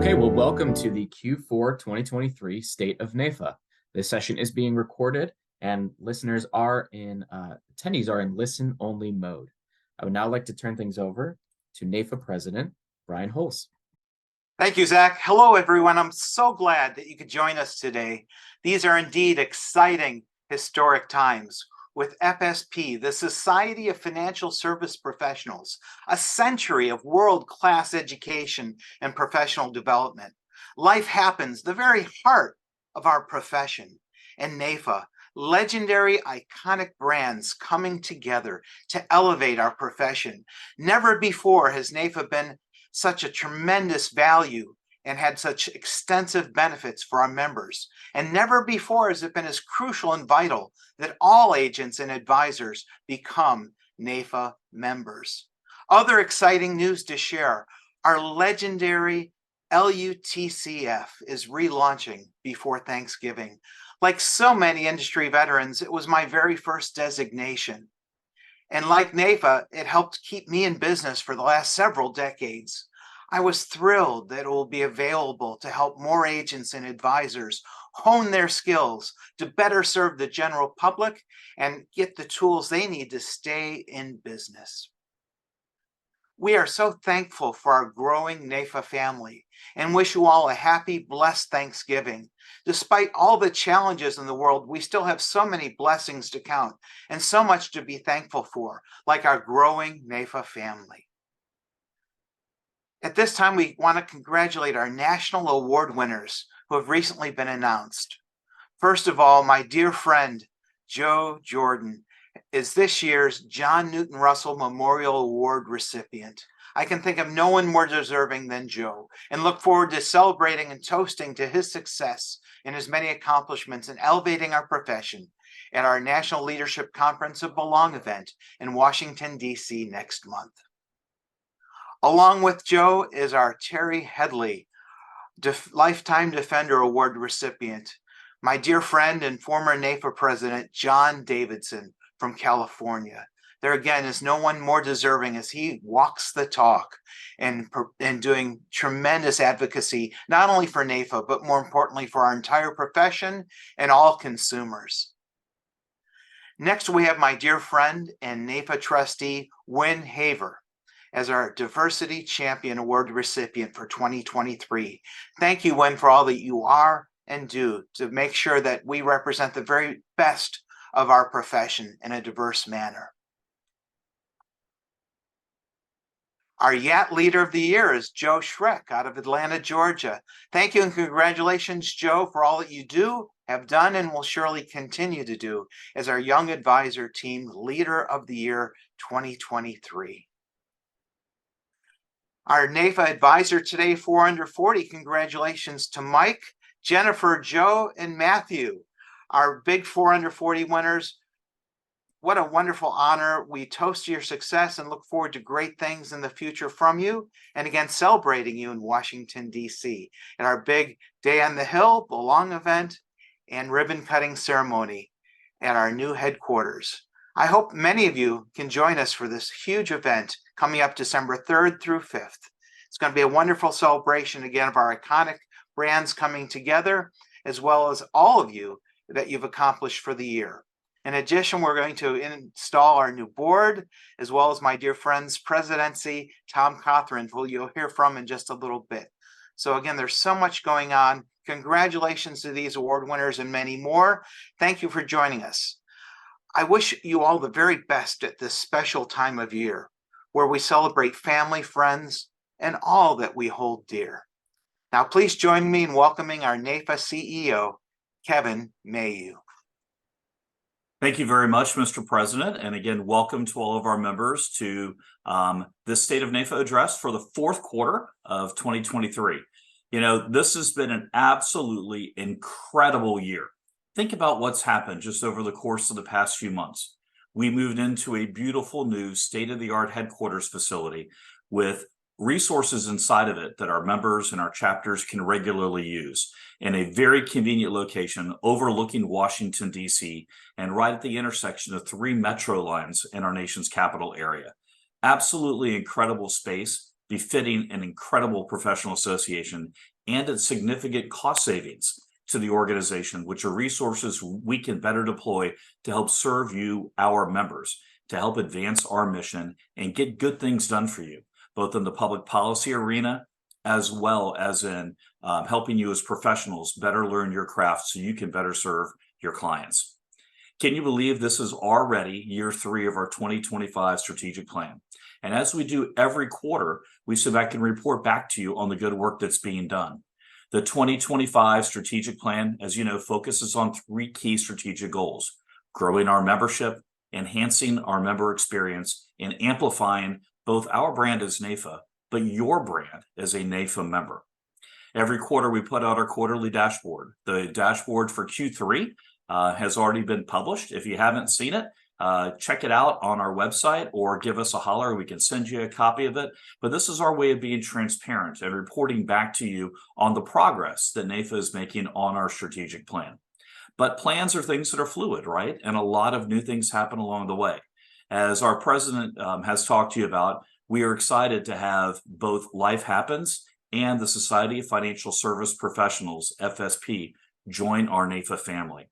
Okay, well, welcome to the Q4 2023 State of NAIFA. This session is being recorded and attendees are in listen-only mode. I would now like to turn things over to NAIFA President Bryon Holz. Thank you, Zach. Hello, everyone. I'm so glad that you could join us today. These are indeed exciting, historic times with FSP, the Society of Financial Service Professionals, a century of world-class education and professional development. Life happens, the very heart of our profession. And NAIFA, legendary, iconic brands coming together to elevate our profession. Never before has NAIFA been such a tremendous value and had such extensive benefits for our members. And never before has it been as crucial and vital that all agents and advisors become NAIFA members. Other exciting news to share, our legendary LUTCF is relaunching before Thanksgiving. Like so many industry veterans, it was my very first designation. And like NAIFA, it helped keep me in business for the last several decades. I was thrilled that it will be available to help more agents and advisors hone their skills to better serve the general public and get the tools they need to stay in business. We are so thankful for our growing NAIFA family and wish you all a happy, blessed Thanksgiving. Despite all the challenges in the world, we still have so many blessings to count and so much to be thankful for, like our growing NAIFA family. At this time, we want to congratulate our national award winners who have recently been announced. First of all, my dear friend, Joe Jordan, is this year's John Newton Russell Memorial Award recipient. I can think of no one more deserving than Joe and look forward to celebrating and toasting to his success and his many accomplishments in elevating our profession at our National Leadership Conference of Belong event in Washington, D.C. next month. Along with Joe is our Terry Headley, Lifetime Defender Award recipient, my dear friend and former NAIFA President, John Davidson from California. There again is no one more deserving as he walks the talk and doing tremendous advocacy, not only for NAIFA, but more importantly for our entire profession and all consumers. Next, we have my dear friend and NAIFA trustee, Wynn Haver, as our Diversity Champion Award recipient for 2023. Thank you, Wynn, for all that you are and do to make sure that we represent the very best of our profession in a diverse manner. Our YAT Leader of the Year is Joe Schreck out of Atlanta, Georgia. Thank you and congratulations, Joe, for all that you do, have done, and will surely continue to do as our Young Advisor Team Leader of the Year 2023. Our NAIFA advisor today, 4 under 40, congratulations to Mike, Jennifer, Joe, and Matthew, our big 4 under 40 winners. What a wonderful honor. We toast your success and look forward to great things in the future from you. And again, celebrating you in Washington, D.C. at our big Day on the Hill, Belong event, and ribbon cutting ceremony at our new headquarters. I hope many of you can join us for this huge event coming up December 3rd through 5th. It's going to be a wonderful celebration again of our iconic brands coming together, as well as all of you that you've accomplished for the year. In addition, we're going to install our new board, as well as my dear friend's presidency, Tom Cothron, who you'll hear from in just a little bit. So again, there's so much going on. Congratulations to these award winners and many more. Thank you for joining us. I wish you all the very best at this special time of year where we celebrate family, friends, and all that we hold dear. Now, please join me in welcoming our NAIFA CEO, Kevin Mayeux. Thank you very much, Mr. President. And again, welcome to all of our members to this State of NAIFA address for the fourth quarter of 2023. You know, this has been an absolutely incredible year. Think about what's happened just over the course of the past few months. We moved into a beautiful new state-of-the-art headquarters facility with resources inside of it that our members and our chapters can regularly use in a very convenient location overlooking Washington, D.C., and right at the intersection of 3 metro lines in our nation's capital area. Absolutely incredible space, befitting an incredible professional association and its significant cost savings to the organization, which are resources we can better deploy to help serve you, our members, to help advance our mission and get good things done for you, both in the public policy arena as well as in helping you as professionals better learn your craft so you can better serve your clients. Can you believe this is already year 3 of our 2025 strategic plan? And as we do every quarter, we sit back and report back to you on the good work that's being done. The 2025 strategic plan, as you know, focuses on 3 key strategic goals: growing our membership, enhancing our member experience, and amplifying both our brand as NAIFA, but your brand as a NAIFA member. Every quarter, we put out our quarterly dashboard. The dashboard for Q3 has already been published. If you haven't seen it, check it out on our website or give us a holler. We can send you a copy of it. But this is our way of being transparent and reporting back to you on the progress that NAIFA is making on our strategic plan. But plans are things that are fluid, right? And a lot of new things happen along the way. As our president has talked to you about, we are excited to have both Life Happens and the Society of Financial Service Professionals, FSP, join our NAIFA family.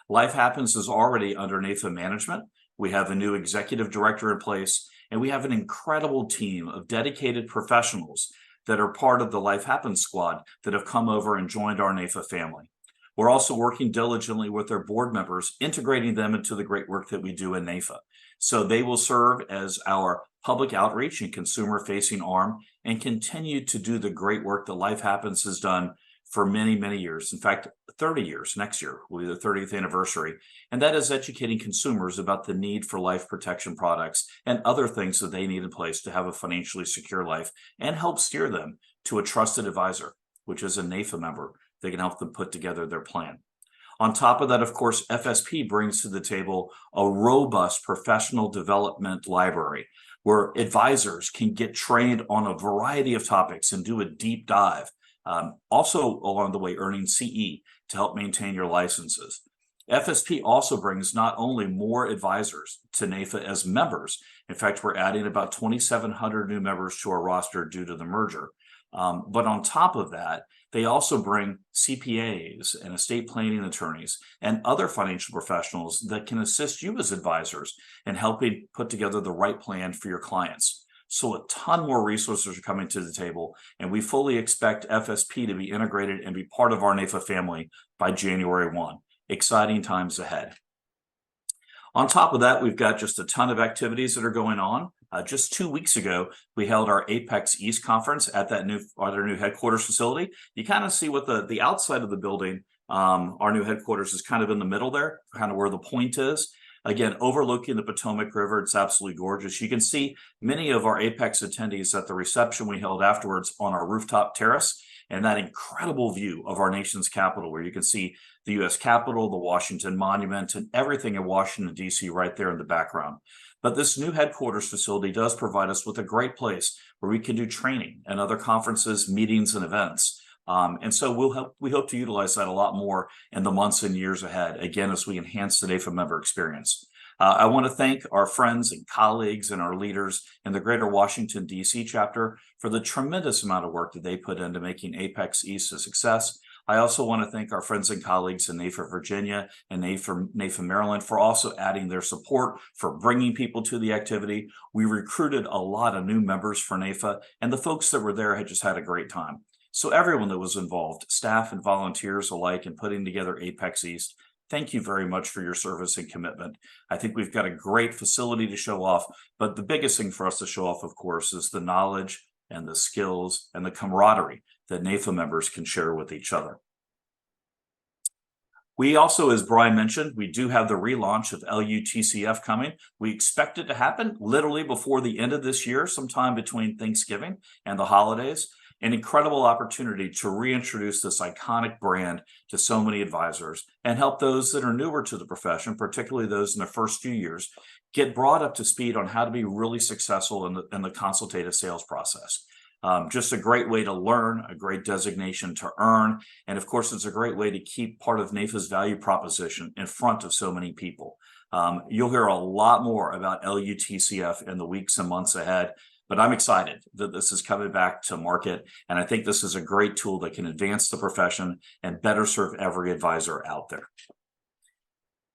Life Happens is already under NAIFA management. We have a new executive director in place, and we have an incredible team of dedicated professionals that are part of the Life Happens squad that have come over and joined our NAIFA family. We're also working diligently with their board members, integrating them into the great work that we do in NAIFA. So they will serve as our public outreach and consumer-facing arm and continue to do the great work that Life Happens has done for many, many years. In fact, 30 years next year will be the 30th anniversary. And that is educating consumers about the need for life protection products and other things that they need in place to have a financially secure life and help steer them to a trusted advisor, which is a NAIFA member that can help them put together their plan. On top of that, of course, FSP brings to the table a robust professional development library where advisors can get trained on a variety of topics and do a deep dive. Also along the way, earning CE to help maintain your licenses. FSP also brings not only more advisors to NAIFA as members. In fact, we're adding about 2,700 new members to our roster due to the merger. But on top of that, they also bring CPAs and estate planning attorneys and other financial professionals that can assist you as advisors in helping put together the right plan for your clients. So a ton more resources are coming to the table, and we fully expect FSP to be integrated and be part of our NAIFA family by January 1. Exciting times ahead. On top of that, we've got just a ton of activities that are going on. Just 2 weeks ago, we held our Apex East conference at our new headquarters facility. You kind of see what the outside of the building, our new headquarters is kind of in the middle there, kind of where the point is. Again, overlooking the Potomac River, it's absolutely gorgeous. You can see many of our Apex attendees at the reception we held afterwards on our rooftop terrace, and that incredible view of our nation's capital, where you can see the U.S. Capitol, the Washington Monument, and everything in Washington, D.C. right there in the background. But this new headquarters facility does provide us with a great place where we can do training and other conferences, meetings, and events. And so we hope to utilize that a lot more in the months and years ahead, again, as we enhance the NAIFA member experience. I want to thank our friends and colleagues and our leaders in the Greater Washington, D.C. chapter for the tremendous amount of work that they put into making Apex East a success. I also want to thank our friends and colleagues in NAIFA Virginia and NAIFA Maryland for also adding their support for bringing people to the activity. We recruited a lot of new members for NAIFA, and the folks that were there had just had a great time. So everyone that was involved, staff and volunteers alike, in putting together Apex East, thank you very much for your service and commitment. I think we've got a great facility to show off, but the biggest thing for us to show off, of course, is the knowledge and the skills and the camaraderie that NAIFA members can share with each other. We also, as Bryon mentioned, we do have the relaunch of LUTCF coming. We expect it to happen literally before the end of this year, sometime between Thanksgiving and the holidays. An incredible opportunity to reintroduce this iconic brand to so many advisors and help those that are newer to the profession, particularly those in the first few years, get brought up to speed on how to be really successful in the consultative sales process. Just a great way to learn, a great designation to earn, and of course, it's a great way to keep part of NAIFA's value proposition in front of so many people. You'll hear a lot more about LUTCF in the weeks and months ahead. But I'm excited that this is coming back to market. And I think this is a great tool that can advance the profession and better serve every advisor out there.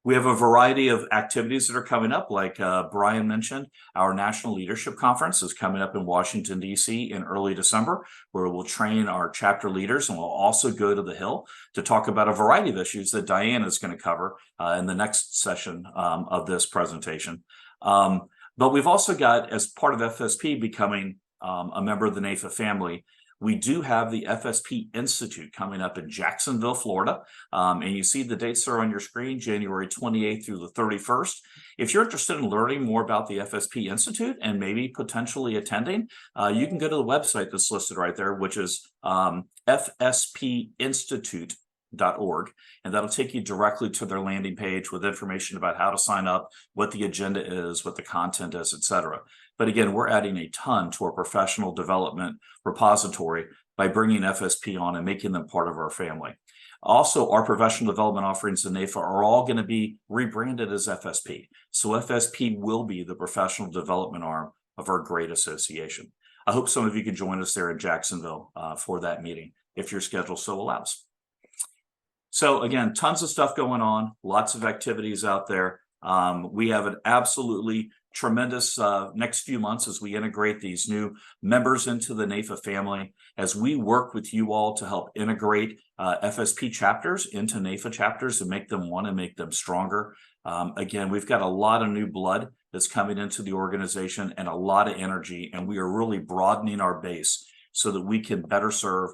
We have a variety of activities that are coming up, like Bryon mentioned. Our National Leadership Conference is coming up in Washington, D.C. in early December, where we'll train our chapter leaders, and we'll also go to the Hill to talk about a variety of issues that Diane is going to cover in the next session of this presentation. But we've also got, as part of FSP becoming a member of the NAIFA family, we do have the FSP Institute coming up in Jacksonville, Florida. And you see the dates are on your screen, January 28th through the 31st. If you're interested in learning more about the FSP Institute and maybe potentially attending, you can go to the website that's listed right there, which is fspinstitute.org, and that'll take you directly to their landing page with information about how to sign up, what the agenda is, what the content is, etc. But again, we're adding a ton to our professional development repository by bringing FSP on and making them part of our family. Also, our professional development offerings in NAIFA are all going to be rebranded as FSP. So FSP will be the professional development arm of our great association. I hope some of you can join us there in Jacksonville for that meeting, if your schedule so allows. So again, tons of stuff going on, lots of activities out there. We have an absolutely tremendous next few months as we integrate these new members into the NAIFA family, as we work with you all to help integrate FSP chapters into NAIFA chapters and make them one and make them stronger. Again, we've got a lot of new blood that's coming into the organization and a lot of energy, and we are really broadening our base so that we can better serve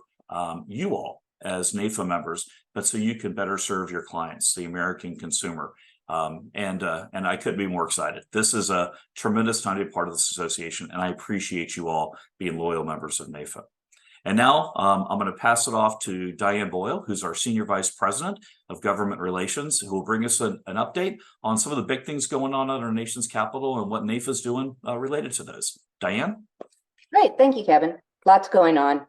you all as NAIFA members, but so you can better serve your clients, the American consumer. And I couldn't be more excited. This is a tremendous time to be part of this association, and I appreciate you all being loyal members of NAIFA. And now I'm going to pass it off to Diane Boyle, who's our Senior Vice President of Government Relations, who will bring us an update on some of the big things going on at our nation's capital and what NAIFA is doing related to those. Diane? Great. Thank you, Kevin. Lots going on.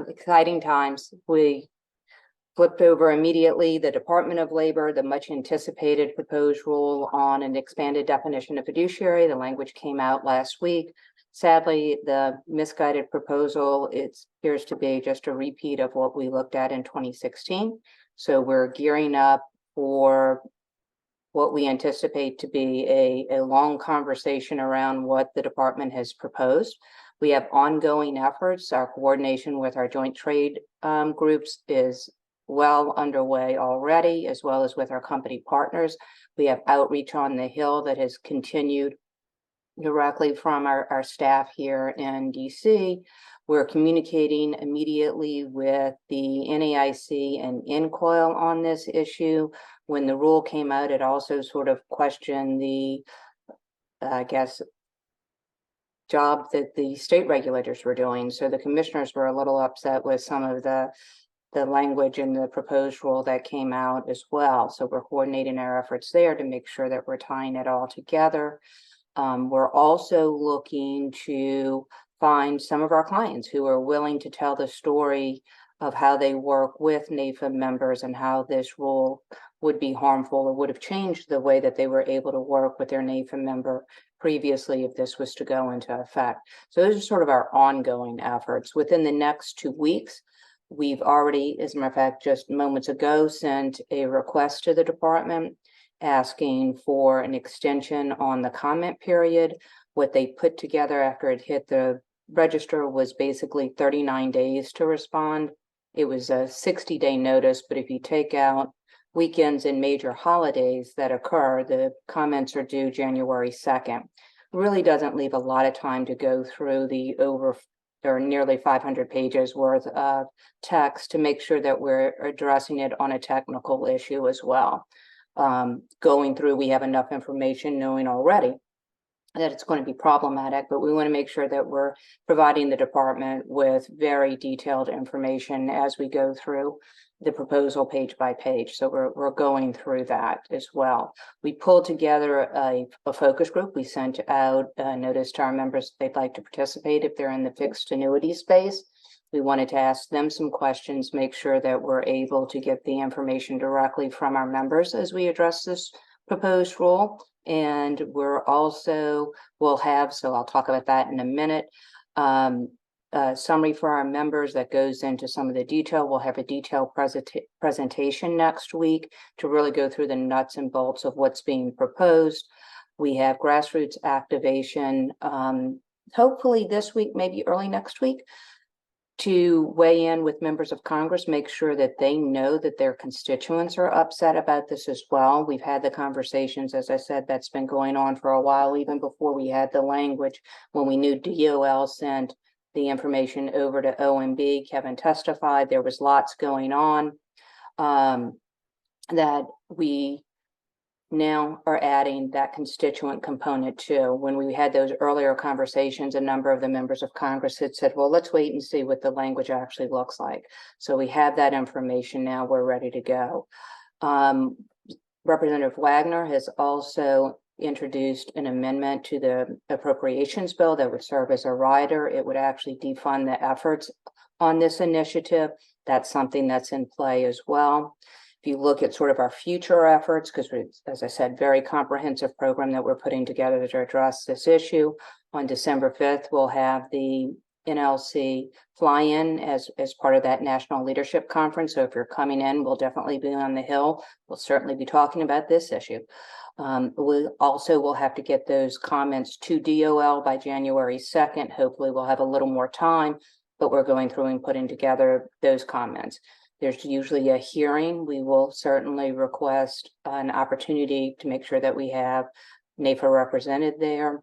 Exciting times. We flipped over immediately the Department of Labor, the much anticipated proposed rule on an expanded definition of fiduciary. The language came out last week. Sadly, the misguided proposal, it appears to be just a repeat of what we looked at in 2016. So we're gearing up for what we anticipate to be a long conversation around what the department has proposed. We have ongoing efforts. Our coordination with our joint trade groups is well underway already, as well as with our company partners. We have outreach on the Hill that has continued directly from our staff here in DC. We're communicating immediately with the NAIC and INCOIL on this issue. When the rule came out, it also sort of questioned the, job that the state regulators were doing. So the commissioners were a little upset with some of the language in the proposed rule that came out as well. So we're coordinating our efforts there to make sure that we're tying it all together. We're also looking to find some of our clients who are willing to tell the story of how they work with NAIFA members and how this rule would be harmful or would have changed the way that they were able to work with their NAIFA member previously if this was to go into effect. So those are sort of our ongoing efforts. Within the next 2 weeks, we've already, as a matter of fact, just moments ago, sent a request to the department asking for an extension on the comment period. What they put together after it hit the register was basically 39 days to respond. It was a 60-day notice, but if you take out weekends and major holidays that occur, the comments are due January 2nd. It really doesn't leave a lot of time to go through the nearly 500 pages worth of text to make sure that we're addressing it on a technical issue as well. Going through, we have enough information knowing already that it's going to be problematic, but we want to make sure that we're providing the department with very detailed information as we go through the proposal page by page. So we're going through that as well. We pulled together a focus group. We sent out a notice to our members if they'd like to participate if they're in the fixed annuity space. We wanted to ask them some questions, make sure that we're able to get the information directly from our members as we address this proposed rule. And we're also, we'll have, so I'll talk about that in a minute, a summary for our members that goes into some of the detail. We'll have a detailed presentation next week to really go through the nuts and bolts of what's being proposed. We have grassroots activation, hopefully this week, maybe early next week, to weigh in with members of Congress, make sure that they know that their constituents are upset about this as well. We've had the conversations, as I said, that's been going on for a while, even before we had the language, when we knew DOL sent the information over to OMB. Kevin testified there was lots going on, that we now are adding that constituent component too. When we had those earlier conversations, a number of the members of Congress had said, well, let's wait and see what the language actually looks like. So we have that information now, we're ready to go. Representative Wagner has also introduced an amendment to the appropriations bill that would serve as a rider. It would actually defund the efforts on this initiative. That's something that's in play as well. If you look at sort of our future efforts, because we, as I said, very comprehensive program that we're putting together to address this issue. On December 5th, we'll have the NLC fly-in as part of that National Leadership Conference. So if you're coming in, we'll definitely be on the Hill. We'll certainly be talking about this issue. We also will have to get those comments to DOL by January 2nd. Hopefully we'll have a little more time, but we're going through and putting together those comments. There's usually a hearing. We will certainly request an opportunity to make sure that we have NAIFA represented there.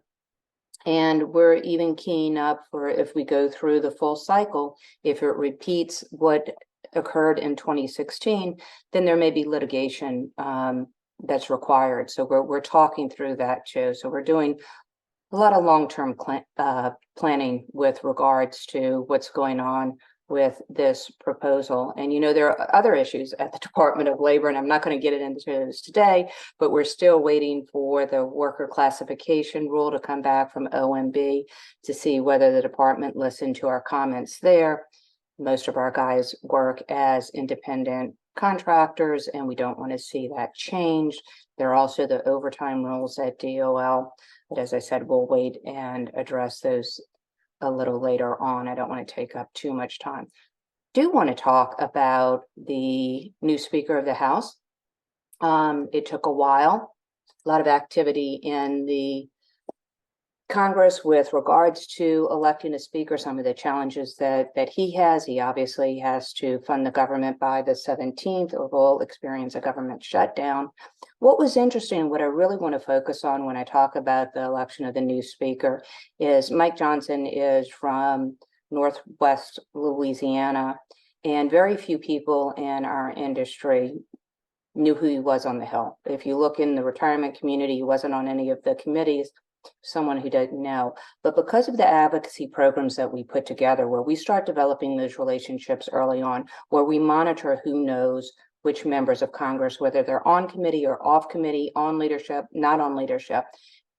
And we're even keying up for, if we go through the full cycle, if it repeats what occurred in 2016, then there may be litigation that's required. So we're talking through that too. So we're doing a lot of long-term planning with regards to what's going on with this proposal. And you know, there are other issues at the Department of Labor, and I'm not going to get into this today, but we're still waiting for the worker classification rule to come back from OMB to see whether the department listened to our comments there. Most of our guys work as independent contractors, and we don't want to see that changed. There are also the overtime rules at DOL, but as I said, we'll wait and address those a little later on. I don't want to take up too much time. Do want to talk about the new Speaker of the House. It took a while, a lot of activity in the Congress with regards to electing a speaker, some of the challenges that he has. He obviously has to fund the government by the 17th, or will experience a government shutdown. What was interesting, what I really want to focus on when I talk about the election of the new speaker, is Mike Johnson is from Northwest Louisiana, and very few people in our industry knew who he was on the Hill. If you look in the retirement community, he wasn't on any of the committees. Someone who doesn't know, but because of the advocacy programs that we put together, where we start developing those relationships early on, where we monitor who knows which members of Congress, whether they're on committee or off committee, on leadership, not on leadership.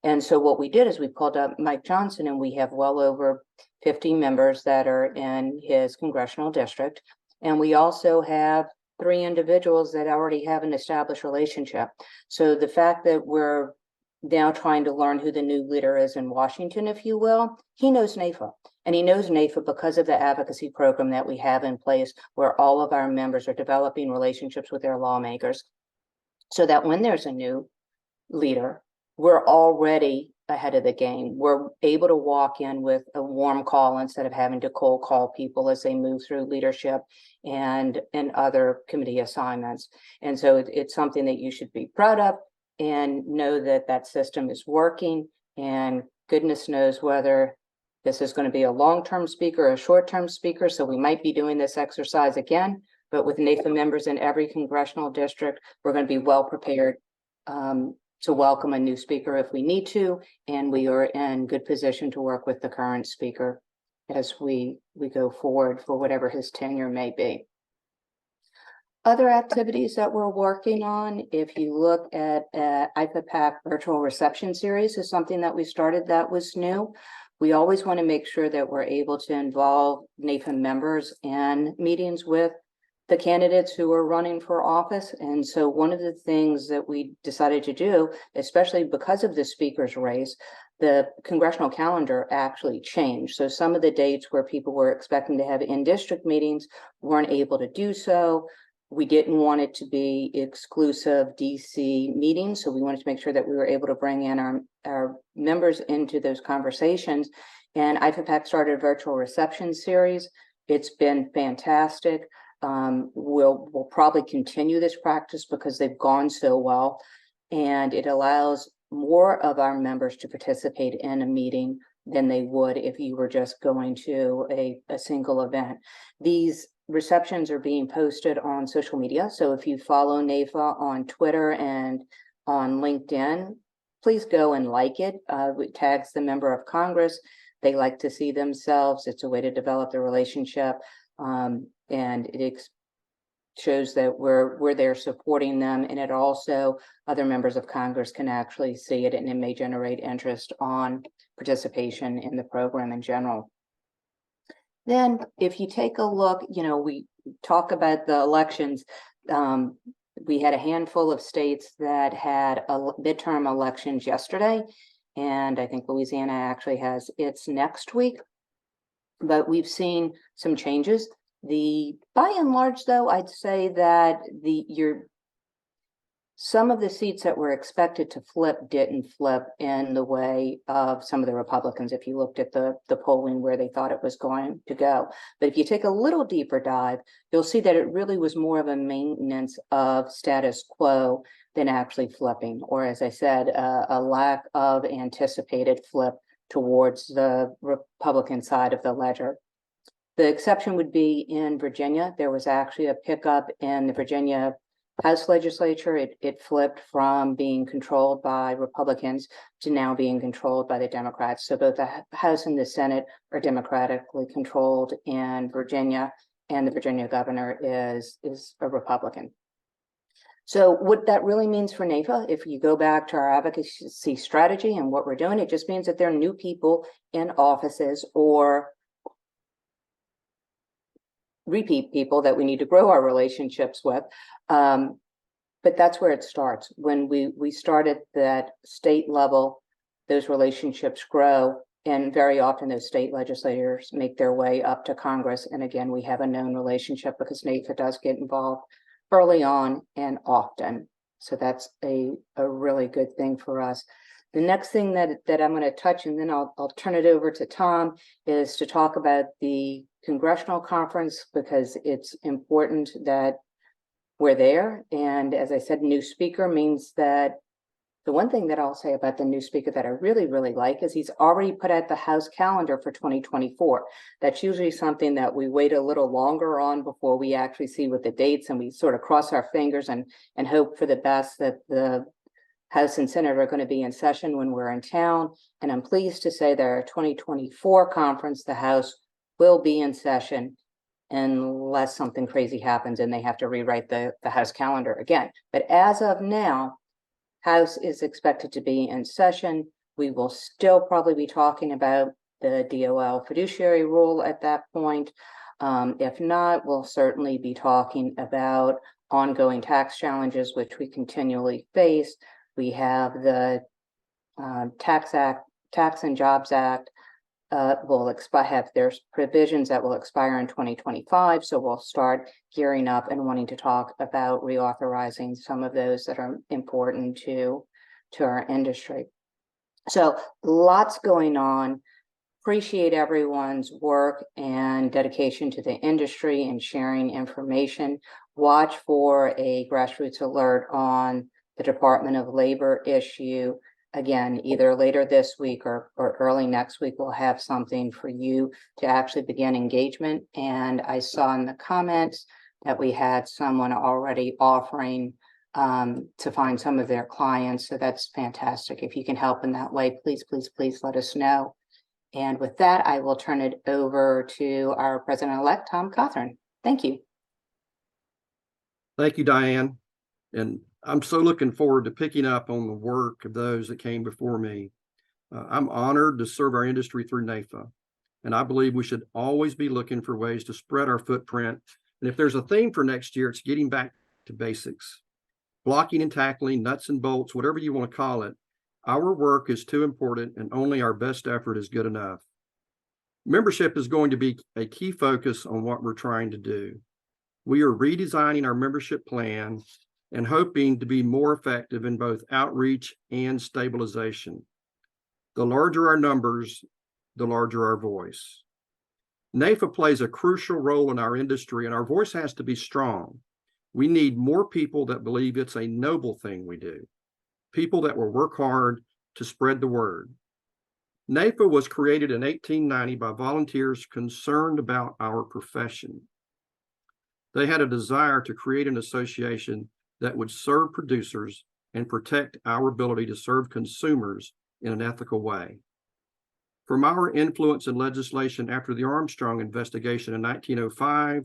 And so what we did is we pulled up Mike Johnson, and we have well over 50 members that are in his congressional district. And we also have 3 individuals that already have an established relationship. So the fact that we're now trying to learn who the new leader is in Washington, if you will, he knows NAIFA. And he knows NAIFA because of the advocacy program that we have in place, where all of our members are developing relationships with their lawmakers, so that when there's a new leader, we're already ahead of the game. We're able to walk in with a warm call instead of having to cold call people as they move through leadership and other committee assignments. And so it's something that you should be proud of, and know that that system is working, and goodness knows whether this is going to be a long-term speaker or a short-term speaker. So we might be doing this exercise again, but with NAIFA members in every congressional district, we're going to be well prepared to welcome a new speaker if we need to, and we are in good position to work with the current speaker as we go forward for whatever his tenure may be. Other activities that we're working on, if you look at IFA virtual reception series, is something that we started that was new. We always want to make sure that we're able to involve NAIFA members in meetings with the candidates who are running for office. And so one of the things that we decided to do, especially because of the speaker's race, the congressional calendar actually changed. So some of the dates where people were expecting to have in-district meetings weren't able to do so. We didn't want it to be exclusive DC meetings. So we wanted to make sure that we were able to bring in our members into those conversations. And IFAPAC started a virtual reception series. It's been fantastic. We'll probably continue this practice because they've gone so well, and it allows more of our members to participate in a meeting than they would if you were just going to a single event. These receptions are being posted on social media. So if you follow NAIFA on Twitter and on LinkedIn, please go and like it. It tags the member of Congress. They like to see themselves. It's a way to develop the relationship. And it shows that we're there supporting them, and it also other members of Congress can actually see it, and it may generate interest on participation in the program in general. Then if you take a look, we talk about the elections. We had a handful of states that had midterm elections yesterday, and I think Louisiana actually has its next week. But we've seen some changes. By and large, though, I'd say that some of the seats that were expected to flip didn't flip in the way of some of the Republicans, if you looked at the polling where they thought it was going to go. But if you take a little deeper dive, you'll see that it really was more of a maintenance of status quo than actually flipping, or as I said, a lack of anticipated flip towards the Republican side of the ledger. The exception would be in Virginia. There was actually a pickup in the Virginia House legislature. It flipped from being controlled by Republicans to now being controlled by the Democrats. So both the House and the Senate are democratically controlled in Virginia, and the Virginia governor is a Republican. So what that really means for NAIFA, if you go back to our advocacy strategy and what we're doing, it just means that there are new people in offices or repeat people that we need to grow our relationships with. But that's where it starts. When we start at that state level, those relationships grow, and very often those state legislators make their way up to Congress. And again, we have a known relationship because NAIFA does get involved early on and often. So that's a really good thing for us. The next thing that I'm going to touch, and then I'll turn it over to Tom, is to talk about the congressional conference, because it's important that we're there. And as I said, new speaker means that the one thing that I'll say about the new speaker that I really, really like is he's already put out the House calendar for 2024. That's usually something that we wait a little longer on before we actually see what the dates, and we sort of cross our fingers and hope for the best that the House and Senate are going to be in session when we're in town. And I'm pleased to say that our 2024 conference, the House will be in session unless something crazy happens and they have to rewrite the House calendar again. But as of now, House is expected to be in session. We will still probably be talking about the DOL fiduciary rule at that point. If not, we'll certainly be talking about ongoing tax challenges, which we continually face. We have the Tax and Jobs Act will expire. There's provisions that will expire in 2025. So we'll start gearing up and wanting to talk about reauthorizing some of those that are important to our industry. So lots going on. Appreciate everyone's work and dedication to the industry and sharing information. Watch for a grassroots alert on the Department of Labor issue. Again, either later this week or early next week, we'll have something for you to actually begin engagement. And I saw in the comments that we had someone already offering to find some of their clients. So that's fantastic. If you can help in that way, please, please, please let us know. And with that, I will turn it over to our President-Elect Tom Cothron. Thank you. Thank you, Diane. And I'm so looking forward to picking up on the work of those that came before me. I'm honored to serve our industry through NAIFA, and I believe we should always be looking for ways to spread our footprint And if there's a theme for next year, it's getting back to basics. Blocking and tackling, nuts and bolts, whatever you want to call it. Our work is too important and only our best effort is good enough. Membership is going to be a key focus on what we're trying to do. We are redesigning our membership plan and hoping to be more effective in both outreach and stabilization. The larger our numbers, the larger our voice. NAIFA plays a crucial role in our industry, and our voice has to be strong. We need more people that believe it's a noble thing we do, people that will work hard to spread the word. NAIFA was created in 1890 by volunteers concerned about our profession. They had a desire to create an association that would serve producers and protect our ability to serve consumers in an ethical way. From our influence in legislation after the Armstrong investigation in 1905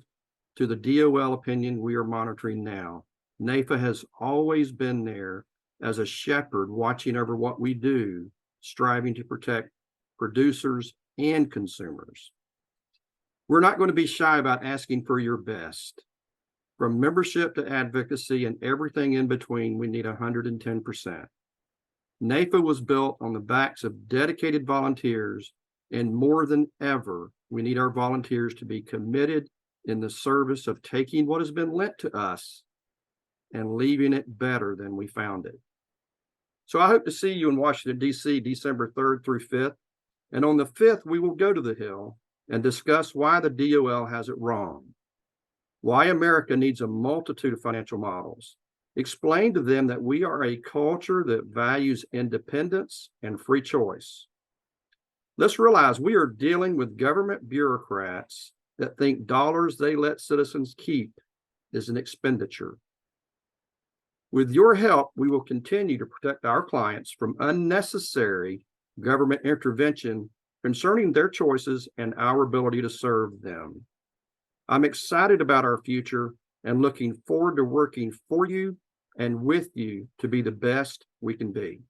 to the DOL opinion we are monitoring now, NAIFA has always been there as a shepherd watching over what we do, striving to protect producers and consumers. We're not going to be shy about asking for your best. From membership to advocacy and everything in between, we need 110%. NAIFA was built on the backs of dedicated volunteers, and more than ever, we need our volunteers to be committed in the service of taking what has been lent to us and leaving it better than we found it. So I hope to see you in Washington, D.C., December 3rd through 5th. And on the 5th, we will go to the Hill and discuss why the DOL has it wrong, why America needs a multitude of financial models, explain to them that we are a culture that values independence and free choice. Let's realize we are dealing with government bureaucrats that think dollars they let citizens keep is an expenditure. With your help, we will continue to protect our clients from unnecessary government intervention concerning their choices and our ability to serve them. I'm excited about our future and looking forward to working for you and with you to be the best we can be.